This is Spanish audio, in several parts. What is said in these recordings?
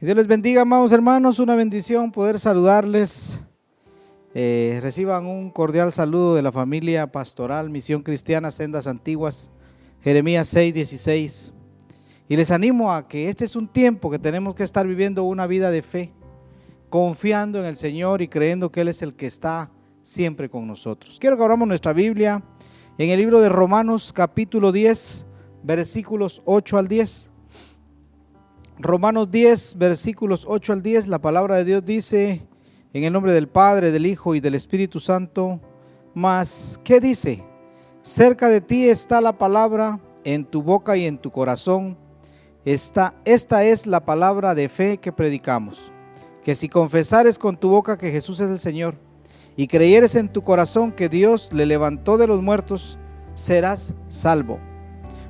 Que Dios les bendiga, amados hermanos, una bendición poder saludarles. Reciban un cordial saludo de la familia pastoral Misión Cristiana Sendas Antiguas, Jeremías 6:16. Y les animo a que este es un tiempo que tenemos que estar viviendo una vida de fe, confiando en el Señor y creyendo que Él es el que está siempre con nosotros. Quiero que abramos nuestra Biblia en el libro de Romanos capítulo 10, versículos 8 al 10. Romanos 10, versículos 8 al 10, la palabra de Dios dice: en el nombre del Padre, del Hijo y del Espíritu Santo. Mas, ¿qué dice? Cerca de ti está la palabra, en tu boca y en tu corazón. Esta es la palabra de fe que predicamos, que si confesares con tu boca que Jesús es el Señor, y creyeres en tu corazón que Dios le levantó de los muertos, serás salvo.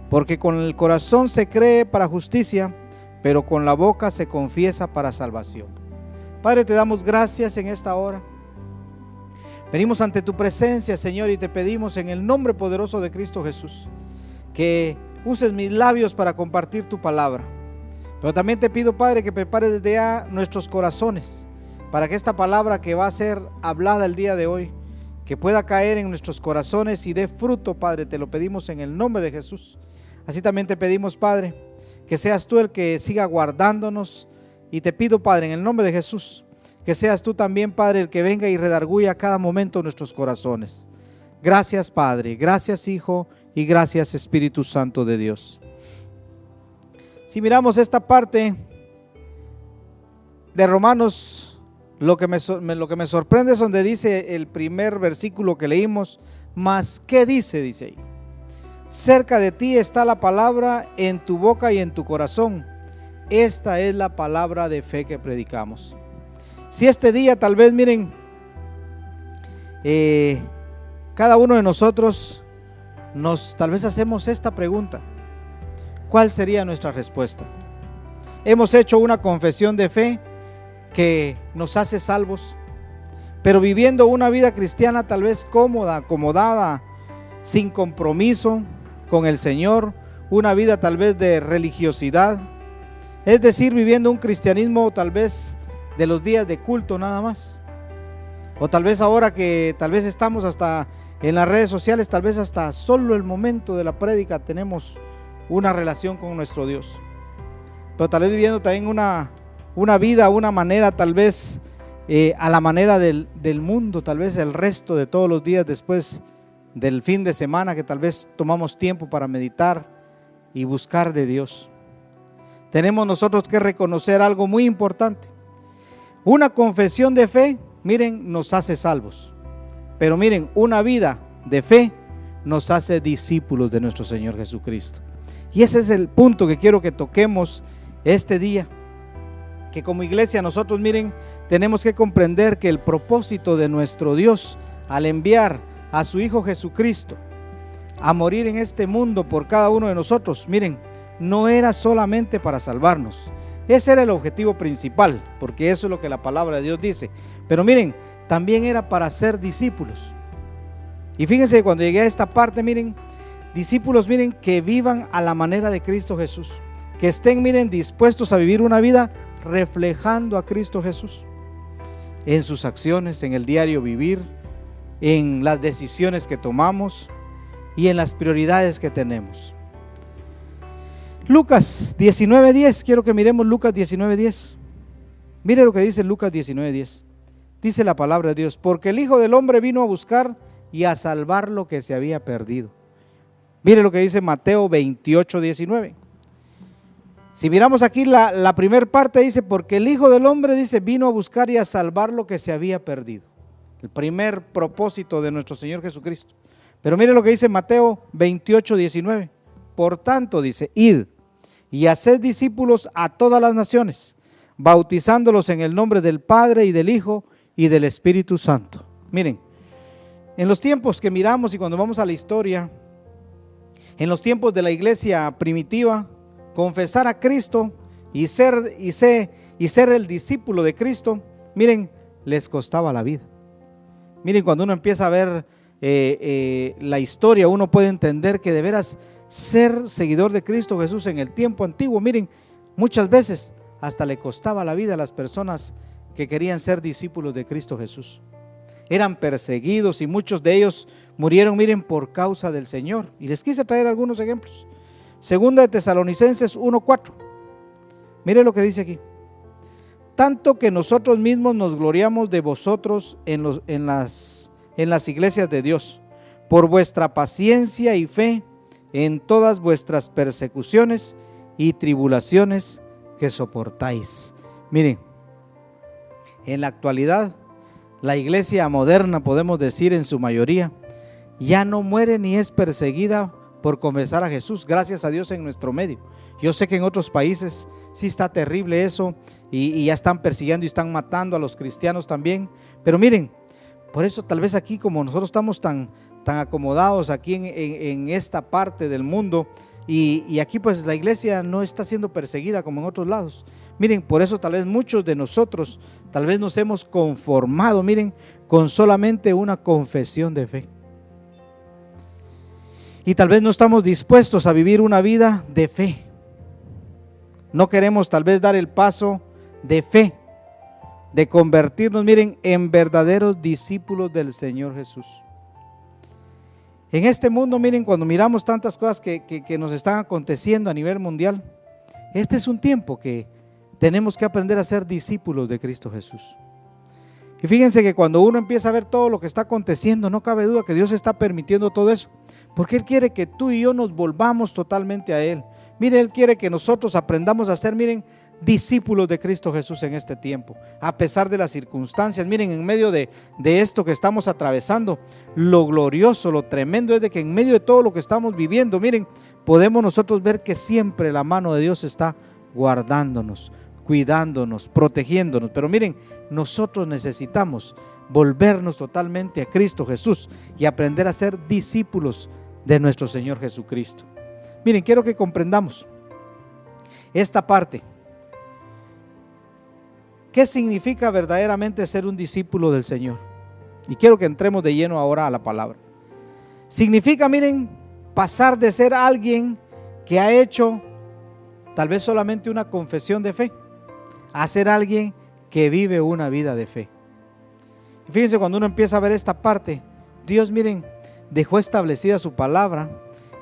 Porque con el corazón se cree para justicia, pero con la boca se confiesa para salvación. Padre, te damos gracias en esta hora. Venimos ante tu presencia, Señor, y te pedimos en el nombre poderoso de Cristo Jesús que uses mis labios para compartir tu palabra. Pero también te pido, Padre, que prepares desde ya nuestros corazones para que esta palabra que va a ser hablada el día de hoy, que pueda caer en nuestros corazones y dé fruto, Padre. Te lo pedimos en el nombre de Jesús. Así también te pedimos, Padre, que seas tú el que siga guardándonos, y te pido, Padre, en el nombre de Jesús, que seas tú también, Padre, el que venga y redarguya a cada momento nuestros corazones. Gracias, Padre, gracias, Hijo, y gracias, Espíritu Santo de Dios. Si miramos esta parte de Romanos, lo que me sorprende es donde dice el primer versículo que leímos: mas, ¿qué dice? Dice ahí: cerca de ti está la palabra, en tu boca y en tu corazón. Esta es la palabra de fe que predicamos. Si este día tal vez, miren, cada uno de nosotros tal vez hacemos esta pregunta: ¿cuál sería nuestra respuesta? Hemos hecho una confesión de fe que nos hace salvos, pero viviendo una vida cristiana tal vez cómoda, acomodada, sin compromiso con el Señor, una vida tal vez de religiosidad, es decir, viviendo un cristianismo tal vez de los días de culto nada más. O tal vez ahora que tal vez estamos hasta en las redes sociales, tal vez hasta solo el momento de la prédica tenemos una relación con nuestro Dios. Pero tal vez viviendo también una vida, una manera tal vez a la manera del mundo, tal vez el resto de todos los días después del fin de semana, que tal vez tomamos tiempo para meditar y buscar de Dios. Tenemos nosotros que reconocer algo muy importante. Una confesión de fe, miren, nos hace salvos. Pero miren, una vida de fe nos hace discípulos de nuestro Señor Jesucristo. Y ese es el punto que quiero que toquemos este día. Que como iglesia nosotros, miren, tenemos que comprender que el propósito de nuestro Dios al enviar a su Hijo Jesucristo a morir en este mundo por cada uno de nosotros, miren, no era solamente para salvarnos. Ese era el objetivo principal, porque eso es lo que la palabra de Dios dice. Pero miren, también era para ser discípulos. Y fíjense, cuando llegué a esta parte, miren, discípulos, miren, que vivan a la manera de Cristo Jesús, que estén, miren, dispuestos a vivir una vida reflejando a Cristo Jesús en sus acciones, en el diario vivir, en las decisiones que tomamos y en las prioridades que tenemos. Lucas 19:10, quiero que miremos Lucas 19:10. Mire lo que dice Lucas 19:10. Dice la palabra de Dios: porque el Hijo del Hombre vino a buscar y a salvar lo que se había perdido. Mire lo que dice Mateo 28:19. Si miramos aquí la primera parte, dice: porque el Hijo del Hombre, dice, vino a buscar y a salvar lo que se había perdido. El primer propósito de nuestro Señor Jesucristo. Pero mire lo que dice Mateo 28:19. Por tanto, dice, id y haced discípulos a todas las naciones, bautizándolos en el nombre del Padre y del Hijo y del Espíritu Santo. Miren, en los tiempos que miramos y cuando vamos a la historia, en los tiempos de la iglesia primitiva, confesar a Cristo y ser el discípulo de Cristo, miren, les costaba la vida. Miren, cuando uno empieza a ver la historia, uno puede entender que de veras ser seguidor de Cristo Jesús en el tiempo antiguo, miren, muchas veces hasta le costaba la vida a las personas que querían ser discípulos de Cristo Jesús. Eran perseguidos y muchos de ellos murieron, miren, por causa del Señor. Y les quise traer algunos ejemplos. Segunda de Tesalonicenses 1:4. Mire lo que dice aquí. Tanto que nosotros mismos nos gloriamos de vosotros en las iglesias de Dios, por vuestra paciencia y fe en todas vuestras persecuciones y tribulaciones que soportáis. Miren, en la actualidad, la iglesia moderna, podemos decir en su mayoría, ya no muere ni es perseguida por confesar a Jesús, gracias a Dios en nuestro medio. Yo sé que en otros países sí está terrible eso y ya están persiguiendo y están matando a los cristianos también, pero miren, por eso tal vez aquí, como nosotros estamos tan acomodados aquí en esta parte del mundo, y aquí pues la iglesia no está siendo perseguida como en otros lados. Miren, por eso tal vez muchos de nosotros tal vez nos hemos conformado, miren, con solamente una confesión de fe. Y tal vez no estamos dispuestos a vivir una vida de fe. No queremos tal vez dar el paso de fe, de convertirnos, miren, en verdaderos discípulos del Señor Jesús. En este mundo, miren, cuando miramos tantas cosas que nos están aconteciendo a nivel mundial, este es un tiempo que tenemos que aprender a ser discípulos de Cristo Jesús. Y fíjense que cuando uno empieza a ver todo lo que está aconteciendo, no cabe duda que Dios está permitiendo todo eso, porque Él quiere que tú y yo nos volvamos totalmente a Él. Mire, Él quiere que nosotros aprendamos a ser, miren, discípulos de Cristo Jesús en este tiempo, a pesar de las circunstancias. Miren, en medio de esto que estamos atravesando, lo glorioso, lo tremendo es de que en medio de todo lo que estamos viviendo, miren, podemos nosotros ver que siempre la mano de Dios está guardándonos, cuidándonos, protegiéndonos. Pero miren, nosotros necesitamos volvernos totalmente a Cristo Jesús y aprender a ser discípulos de nuestro Señor Jesucristo. Miren, quiero que comprendamos esta parte. ¿Qué significa verdaderamente ser un discípulo del Señor? Y quiero que entremos de lleno ahora a la palabra. Significa, miren, pasar de ser alguien que ha hecho tal vez solamente una confesión de fe, a ser alguien que vive una vida de fe. Y fíjense, cuando uno empieza a ver esta parte, Dios, miren, dejó establecida su palabra.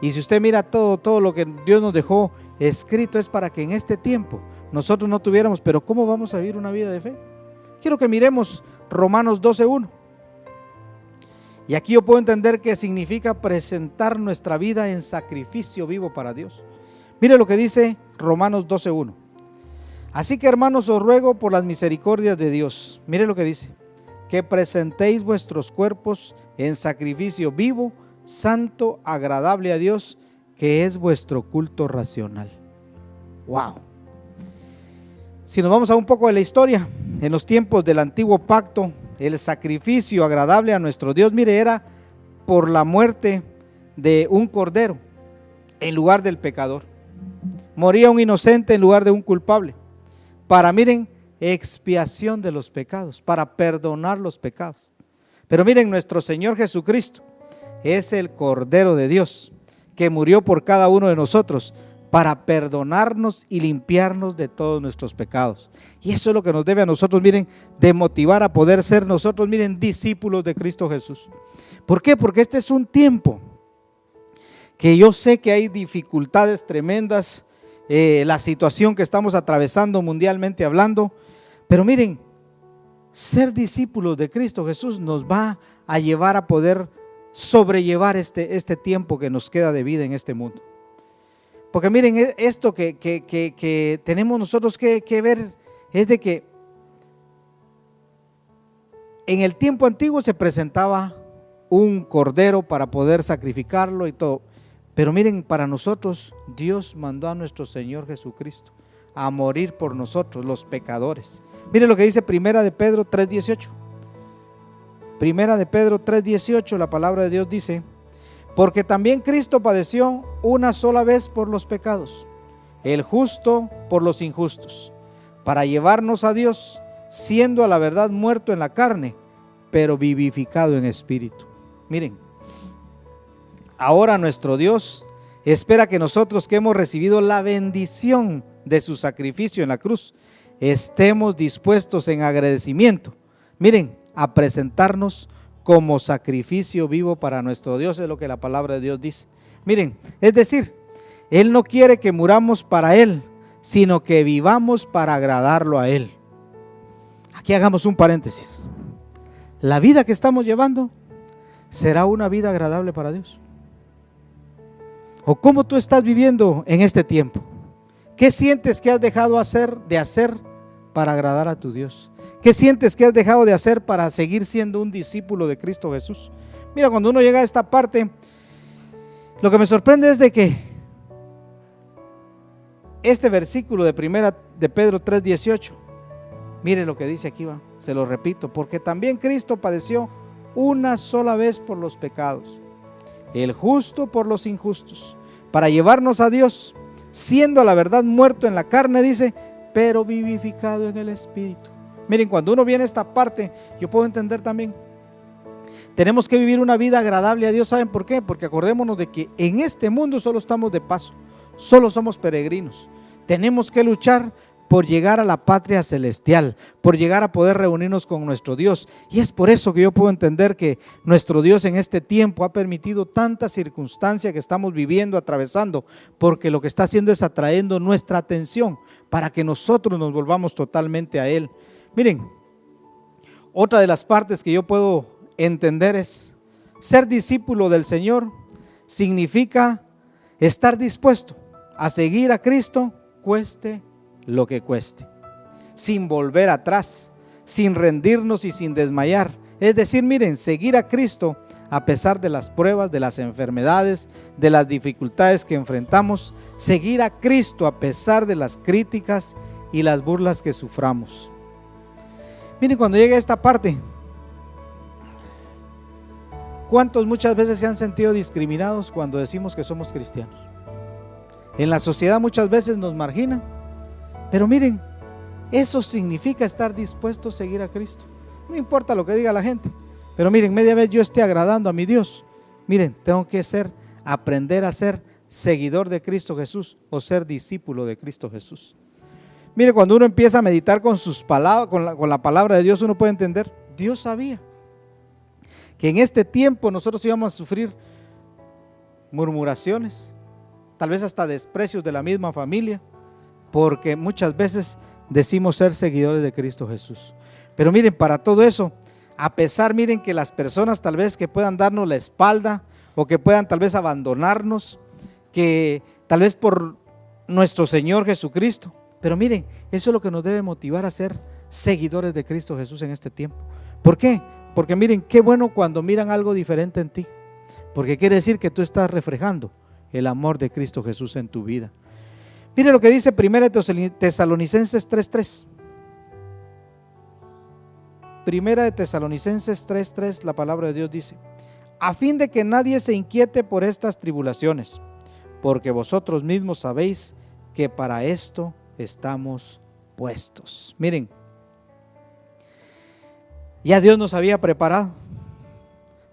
Y si usted mira todo lo que Dios nos dejó escrito, es para que en este tiempo nosotros no tuviéramos, pero ¿cómo vamos a vivir una vida de fe? Quiero que miremos Romanos 12:1. Y aquí yo puedo entender que significa presentar nuestra vida en sacrificio vivo para Dios. Mire lo que dice Romanos 12:1. Así que, hermanos, os ruego por las misericordias de Dios, mire lo que dice, que presentéis vuestros cuerpos en sacrificio vivo, santo, agradable a Dios, que es vuestro culto racional. Wow. Si nos vamos a un poco de la historia, en los tiempos del antiguo pacto, el sacrificio agradable a nuestro Dios, mire, era por la muerte de un cordero en lugar del pecador. Moría un inocente en lugar de un culpable, para, miren, expiación de los pecados, para perdonar los pecados. Pero miren, nuestro Señor Jesucristo es el Cordero de Dios, que murió por cada uno de nosotros, para perdonarnos y limpiarnos de todos nuestros pecados. Y eso es lo que nos debe a nosotros, miren, de motivar a poder ser nosotros, miren, discípulos de Cristo Jesús. ¿Por qué? Porque este es un tiempo que yo sé que hay dificultades tremendas, la situación que estamos atravesando mundialmente hablando, pero miren, ser discípulos de Cristo Jesús nos va a llevar a poder sobrellevar este tiempo que nos queda de vida en este mundo. Porque miren, esto que tenemos nosotros que ver es de que en el tiempo antiguo se presentaba un cordero para poder sacrificarlo y todo. Pero miren, para nosotros Dios mandó a nuestro Señor Jesucristo a morir por nosotros, los pecadores. Miren lo que dice Primera de Pedro 3:18. Primera de Pedro 3:18, la palabra de Dios dice: porque también Cristo padeció una sola vez por los pecados, el justo por los injustos, para llevarnos a Dios, siendo a la verdad muerto en la carne, pero vivificado en espíritu. Miren, ahora nuestro Dios espera que nosotros, que hemos recibido la bendición de su sacrificio en la cruz, estemos dispuestos en agradecimiento, miren, a presentarnos como sacrificio vivo para nuestro Dios, es lo que la palabra de Dios dice. Miren, es decir, Él no quiere que muramos para Él, sino que vivamos para agradarlo a Él. Aquí hagamos un paréntesis. La vida que estamos llevando será una vida agradable para Dios. ¿O cómo tú estás viviendo en este tiempo? ¿Qué sientes que has dejado de hacer para agradar a tu Dios? ¿Qué sientes que has dejado de hacer para seguir siendo un discípulo de Cristo Jesús? Mira, cuando uno llega a esta parte, lo que me sorprende es de que este versículo de primera de Pedro 3:18, mire lo que dice aquí, se lo repito, porque también Cristo padeció una sola vez por los pecados, el justo por los injustos, para llevarnos a Dios, siendo a la verdad muerto en la carne, dice, pero vivificado en el Espíritu. Miren, cuando uno viene a esta parte, yo puedo entender también, tenemos que vivir una vida agradable a Dios. ¿Saben por qué? Porque acordémonos de que en este mundo solo estamos de paso, solo somos peregrinos. Tenemos que luchar por llegar a la patria celestial, por llegar a poder reunirnos con nuestro Dios. Y es por eso que yo puedo entender que nuestro Dios en este tiempo ha permitido tantas circunstancias que estamos viviendo, atravesando, porque lo que está haciendo es atrayendo nuestra atención para que nosotros nos volvamos totalmente a Él. Miren, otra de las partes que yo puedo entender es ser discípulo del Señor significa estar dispuesto a seguir a Cristo, cueste lo que cueste, sin volver atrás, sin rendirnos y sin desmayar. Es decir, miren, seguir a Cristo a pesar de las pruebas, de las enfermedades, de las dificultades que enfrentamos, seguir a Cristo a pesar de las críticas y las burlas que suframos. Miren, cuando llegue a esta parte, ¿cuántos muchas veces se han sentido discriminados cuando decimos que somos cristianos? En la sociedad muchas veces nos marginan, pero miren, eso significa estar dispuesto a seguir a Cristo. No importa lo que diga la gente, pero miren, media vez yo esté agradando a mi Dios, miren, tengo que aprender a ser seguidor de Cristo Jesús o ser discípulo de Cristo Jesús. Mire, cuando uno empieza a meditar con sus palabras, con la palabra de Dios, uno puede entender, Dios sabía que en este tiempo nosotros íbamos a sufrir murmuraciones, tal vez hasta desprecios de la misma familia, porque muchas veces decimos ser seguidores de Cristo Jesús. Pero miren, para todo eso, a pesar, miren, que las personas tal vez que puedan darnos la espalda o que puedan tal vez abandonarnos, que tal vez por nuestro Señor Jesucristo, pero miren, eso es lo que nos debe motivar a ser seguidores de Cristo Jesús en este tiempo. ¿Por qué? Porque miren, qué bueno cuando miran algo diferente en ti, porque quiere decir que tú estás reflejando el amor de Cristo Jesús en tu vida. Mire lo que dice 1 Tesalonicenses 3:3. 1 Tesalonicenses 3:3, la palabra de Dios dice, a fin de que nadie se inquiete por estas tribulaciones, porque vosotros mismos sabéis que para esto estamos puestos. Miren, ya Dios nos había preparado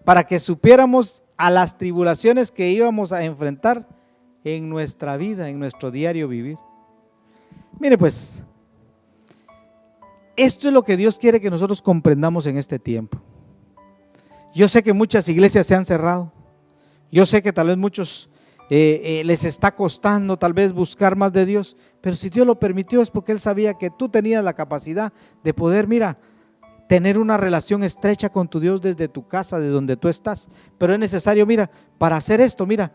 para que supiéramos a las tribulaciones que íbamos a enfrentar en nuestra vida, en nuestro diario vivir. Mire pues, esto es lo que Dios quiere que nosotros comprendamos en este tiempo. Yo sé que muchas iglesias se han cerrado, yo sé que tal vez muchos les está costando tal vez buscar más de Dios, pero si Dios lo permitió es porque Él sabía que tú tenías la capacidad de poder, mira, tener una relación estrecha con tu Dios desde tu casa, desde donde tú estás. Pero es necesario, mira, para hacer esto, mira,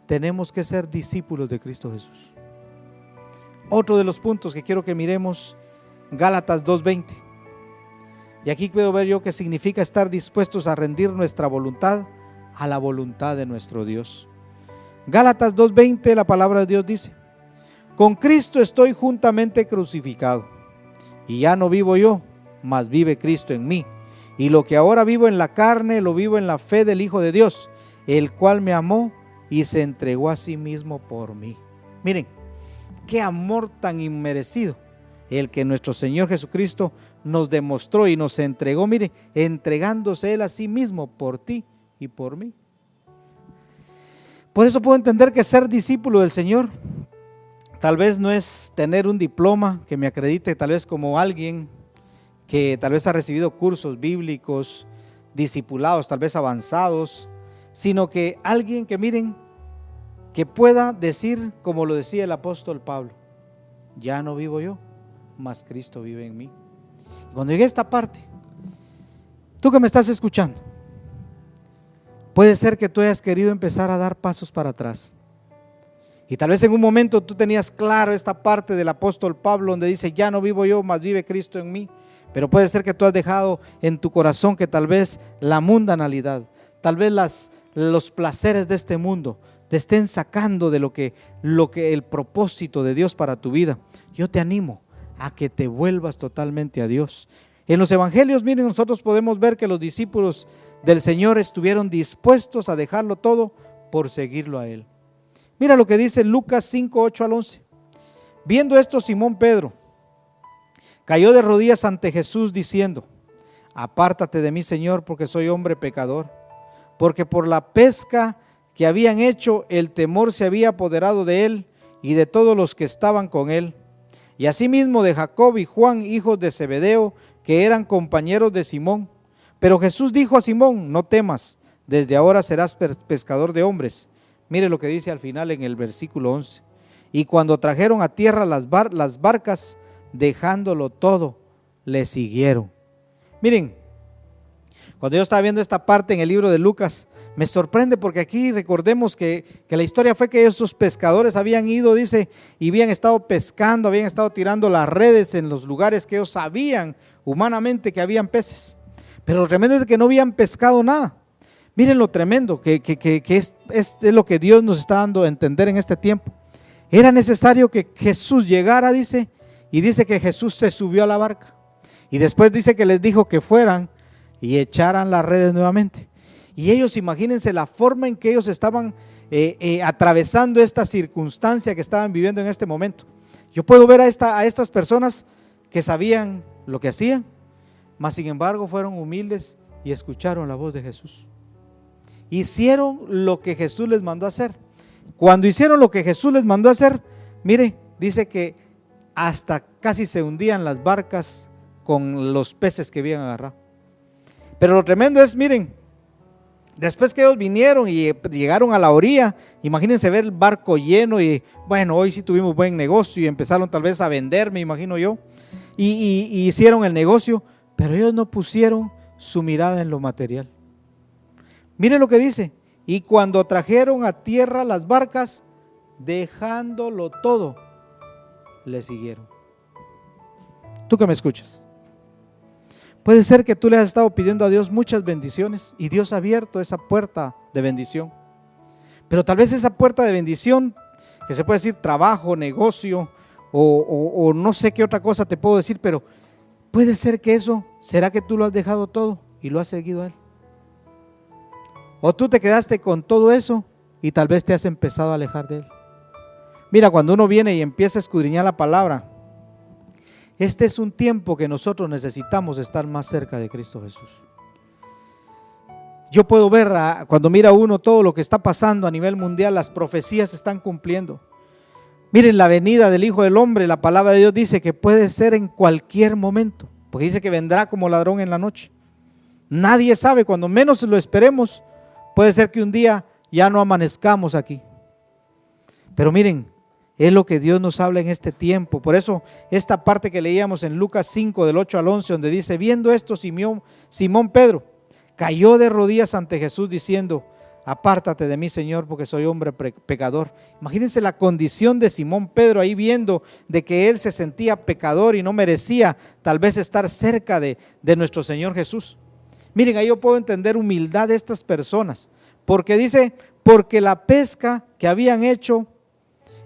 tenemos que ser discípulos de Cristo Jesús. Otro de los puntos que quiero que miremos, Gálatas 2:20. Y aquí puedo ver yo qué significa estar dispuestos a rendir nuestra voluntad a la voluntad de nuestro Dios. Gálatas 2:20, la palabra de Dios dice, con Cristo estoy juntamente crucificado, y ya no vivo yo, mas vive Cristo en mí. Y lo que ahora vivo en la carne, lo vivo en la fe del Hijo de Dios, el cual me amó y se entregó a sí mismo por mí. Miren, qué amor tan inmerecido el que nuestro Señor Jesucristo nos demostró y nos entregó, mire, entregándose Él a sí mismo por ti y por mí. Por eso puedo entender que ser discípulo del Señor Tal vez no es tener un diploma que me acredite tal vez como alguien que tal vez ha recibido cursos bíblicos, discipulados, tal vez avanzados, sino que alguien que miren, que pueda decir como lo decía el apóstol Pablo: ya no vivo yo, mas Cristo vive en mí. Y cuando llegue a esta parte, tú que me estás escuchando, puede ser que tú hayas querido empezar a dar pasos para atrás. Y tal vez en un momento tú tenías claro esta parte del apóstol Pablo donde dice: ya no vivo yo, mas vive Cristo en mí. Pero puede ser que tú has dejado en tu corazón que tal vez la mundanalidad, tal vez los placeres de este mundo te estén sacando de lo que el propósito de Dios para tu vida. Yo te animo a que te vuelvas totalmente a Dios. En los evangelios, miren, nosotros podemos ver que los discípulos del Señor estuvieron dispuestos a dejarlo todo por seguirlo a Él. Mira lo que dice Lucas 5, 8 al 11. Viendo esto, Simón Pedro cayó de rodillas ante Jesús diciendo: apártate de mí, Señor, porque soy hombre pecador. Porque por la pesca que habían hecho, el temor se había apoderado de él y de todos los que estaban con él. Y asimismo de Jacob y Juan, hijos de Zebedeo, que eran compañeros de Simón. Pero Jesús dijo a Simón: no temas, desde ahora serás pescador de hombres. Mire lo que dice al final en el versículo 11. Y cuando trajeron a tierra las barcas, dejándolo todo, le siguieron. Miren, cuando yo estaba viendo esta parte en el libro de Lucas, me sorprende porque aquí recordemos que la historia fue que esos pescadores habían ido, dice, y habían estado pescando, habían estado tirando las redes en los lugares que ellos sabían humanamente que habían peces. Pero lo tremendo es que no habían pescado nada. Miren lo tremendo que es lo que Dios nos está dando a entender en este tiempo. Era necesario que Jesús llegara, dice, y dice que Jesús se subió a la barca. Y después dice que les dijo que fueran y echaran las redes nuevamente. Y ellos, imagínense la forma en que ellos estaban atravesando esta circunstancia que estaban viviendo en este momento. Yo puedo ver a estas personas que sabían lo que hacían, mas sin embargo fueron humildes y escucharon la voz de Jesús. Hicieron lo que Jesús les mandó a hacer. Cuando hicieron lo que Jesús les mandó a hacer, mire, dice que hasta casi se hundían las barcas con los peces que habían agarrado. Pero lo tremendo es, miren, después que ellos vinieron y llegaron a la orilla, imagínense ver el barco lleno y bueno, hoy sí tuvimos buen negocio y empezaron tal vez a vender, me imagino yo, y hicieron el negocio, pero ellos no pusieron su mirada en lo material. Miren lo que dice: y cuando trajeron a tierra las barcas, dejándolo todo, le siguieron. Tú que me escuchas, puede ser que tú le has estado pidiendo a Dios muchas bendiciones y Dios ha abierto esa puerta de bendición, pero tal vez esa puerta de bendición, que se puede decir trabajo, negocio o no sé qué otra cosa te puedo decir, pero puede ser que eso, ¿será que tú lo has dejado todo y lo has seguido a Él? O tú te quedaste con todo eso y tal vez te has empezado a alejar de Él. Mira, cuando uno viene y empieza a escudriñar la palabra, este es un tiempo que nosotros necesitamos estar más cerca de Cristo Jesús. Yo puedo ver, cuando mira uno todo lo que está pasando a nivel mundial, las profecías se están cumpliendo. Miren la venida del Hijo del Hombre, la palabra de Dios dice que puede ser en cualquier momento, porque dice que vendrá como ladrón en la noche. Nadie sabe, cuando menos lo esperemos, puede ser que un día ya no amanezcamos aquí. Pero miren, es lo que Dios nos habla en este tiempo. Por eso esta parte que leíamos en Lucas 5 del 8 al 11, donde dice: viendo esto, Simón Pedro cayó de rodillas ante Jesús diciendo: apártate de mí, Señor, porque soy hombre pecador. Imagínense la condición de Simón Pedro ahí, viendo de que él se sentía pecador y no merecía tal vez estar cerca de nuestro Señor Jesús. Miren, ahí yo puedo entender humildad de estas personas, porque dice: porque la pesca que habían hecho,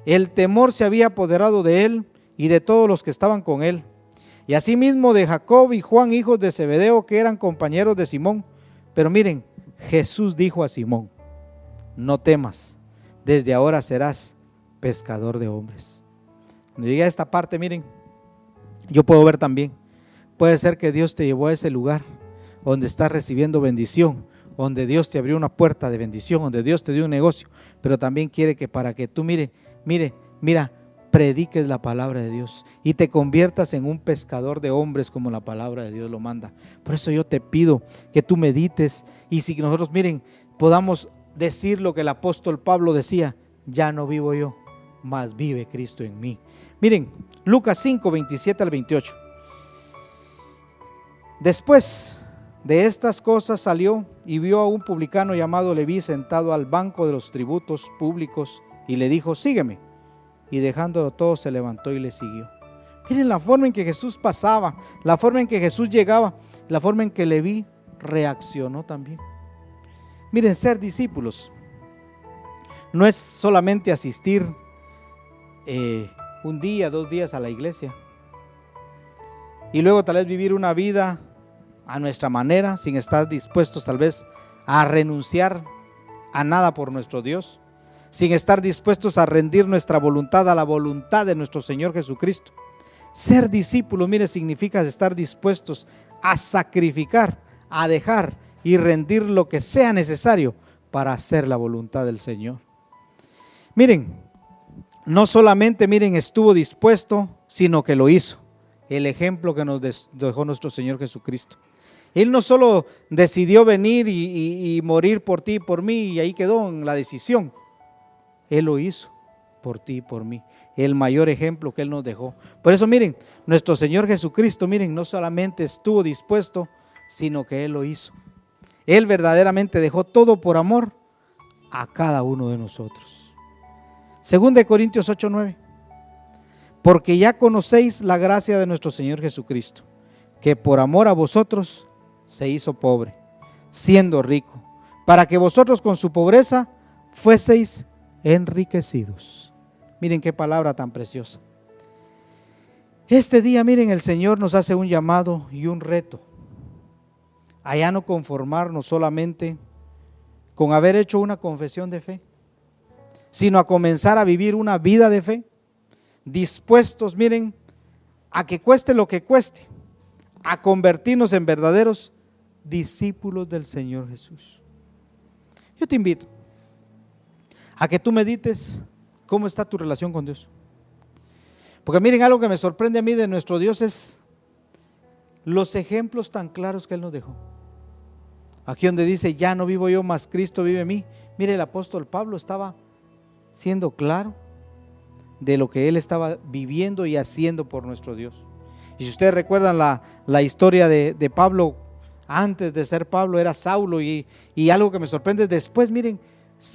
el temor se había apoderado de él y de todos los que estaban con él. Y asimismo de Jacob y Juan, hijos de Zebedeo, que eran compañeros de Simón. Pero miren, Jesús dijo a Simón: no temas, desde ahora serás pescador de hombres. Cuando llegué a esta parte, miren, yo puedo ver también, puede ser que Dios te llevó a ese lugar donde estás recibiendo bendición, donde Dios te abrió una puerta de bendición, donde Dios te dio un negocio, pero también quiere que para que tú mira, prediques la palabra de Dios y te conviertas en un pescador de hombres como la palabra de Dios lo manda. Por eso yo te pido que tú medites, y si nosotros, miren, podamos decir lo que el apóstol Pablo decía: ya no vivo yo, mas vive Cristo en mí. Miren, Lucas 5, 27 al 28. Después de estas cosas salió y vio a un publicano llamado Leví sentado al banco de los tributos públicos, y le dijo: sígueme. Y dejándolo todo, se levantó y le siguió. Miren la forma en que Jesús pasaba, la forma en que Jesús llegaba, la forma en que Leví reaccionó también. Miren, ser discípulos no es solamente asistir un día, 2 días a la iglesia y luego tal vez vivir una vida a nuestra manera, sin estar dispuestos tal vez a renunciar a nada por nuestro Dios, sin estar dispuestos a rendir nuestra voluntad a la voluntad de nuestro Señor Jesucristo. Ser discípulos, mire, significa estar dispuestos a sacrificar, a dejar y rendir lo que sea necesario para hacer la voluntad del Señor. Miren, no solamente, miren, estuvo dispuesto, sino que lo hizo. El ejemplo que nos dejó nuestro Señor Jesucristo. Él no solo decidió venir y morir por ti y por mí, y ahí quedó en la decisión. Él lo hizo por ti y por mí. El mayor ejemplo que Él nos dejó. Por eso, miren, nuestro Señor Jesucristo, miren, no solamente estuvo dispuesto, sino que Él lo hizo. Él verdaderamente dejó todo por amor a cada uno de nosotros. 2 Corintios 8:9. Porque ya conocéis la gracia de nuestro Señor Jesucristo, que por amor a vosotros se hizo pobre, siendo rico, para que vosotros con su pobreza fueseis enriquecidos. Miren qué palabra tan preciosa. Este día, miren, el Señor nos hace un llamado y un reto a ya no conformarnos solamente con haber hecho una confesión de fe, sino a comenzar a vivir una vida de fe, dispuestos, miren, a que cueste lo que cueste, a convertirnos en verdaderos discípulos del Señor Jesús. Yo te invito a que tú medites cómo está tu relación con Dios. Porque miren, algo que me sorprende a mí de nuestro Dios es los ejemplos tan claros que Él nos dejó. Aquí donde dice: ya no vivo yo, mas Cristo vive en mí. Mire, el apóstol Pablo estaba siendo claro de lo que él estaba viviendo y haciendo por nuestro Dios. Y si ustedes recuerdan la historia de Pablo, antes de ser Pablo era Saulo, y algo que me sorprende después, miren,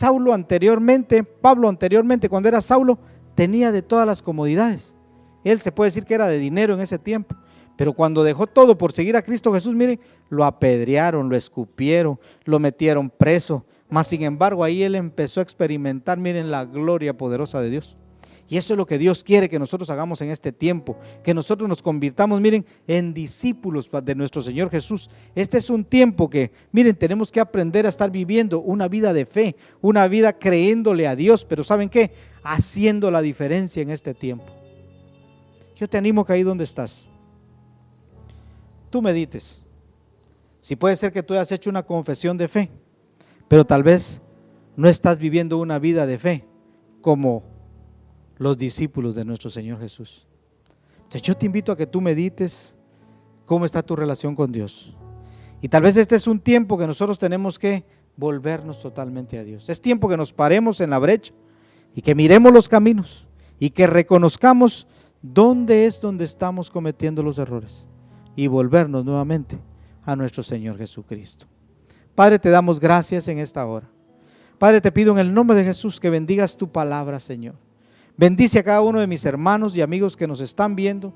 Pablo anteriormente, cuando era Saulo, tenía de todas las comodidades. Él se puede decir que era de dinero en ese tiempo, pero cuando dejó todo por seguir a Cristo Jesús, miren, lo apedrearon, lo escupieron, lo metieron preso, mas sin embargo ahí él empezó a experimentar, miren, la gloria poderosa de Dios. Y eso es lo que Dios quiere que nosotros hagamos en este tiempo, que nosotros nos convirtamos, miren, en discípulos de nuestro Señor Jesús. Este es un tiempo que, miren, tenemos que aprender a estar viviendo una vida de fe, una vida creyéndole a Dios, pero ¿saben qué? Haciendo la diferencia en este tiempo. Yo te animo que ahí donde estás, tú medites. Si puede ser que tú hayas hecho una confesión de fe, pero tal vez no estás viviendo una vida de fe como los discípulos de nuestro Señor Jesús. Entonces yo te invito a que tú medites cómo está tu relación con Dios. Y tal vez este es un tiempo que nosotros tenemos que volvernos totalmente a Dios. Es tiempo que nos paremos en la brecha y que miremos los caminos y que reconozcamos dónde estamos cometiendo los errores y volvernos nuevamente a nuestro Señor Jesucristo. Padre, te damos gracias en esta hora. Padre, te pido en el nombre de Jesús que bendigas tu palabra, Señor. Bendice a cada uno de mis hermanos y amigos que nos están viendo,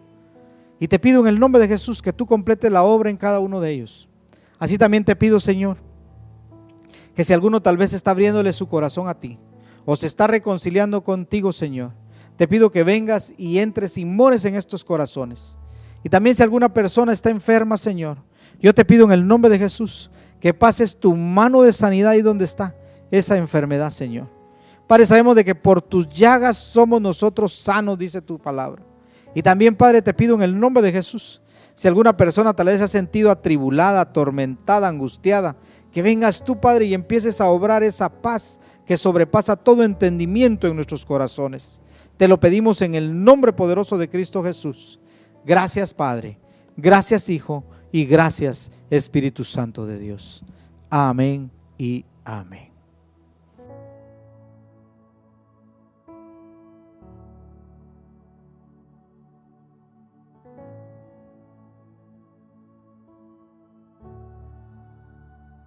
y te pido en el nombre de Jesús que tú completes la obra en cada uno de ellos. Así también te pido, Señor, que si alguno tal vez está abriéndole su corazón a ti o se está reconciliando contigo, Señor, te pido que vengas y entres y mores en estos corazones. Y también si alguna persona está enferma, Señor, yo te pido en el nombre de Jesús que pases tu mano de sanidad ahí donde está esa enfermedad, Señor. Padre, sabemos de que por tus llagas somos nosotros sanos, dice tu palabra. Y también, Padre, te pido en el nombre de Jesús Si alguna persona tal vez se ha sentido atribulada, atormentada, angustiada, que vengas tú, Padre, y empieces a obrar esa paz que sobrepasa todo entendimiento en nuestros corazones. Te lo pedimos en el nombre poderoso de Cristo Jesús. Gracias, Padre. Gracias, Hijo. Y gracias, Espíritu Santo de Dios. Amén y amén.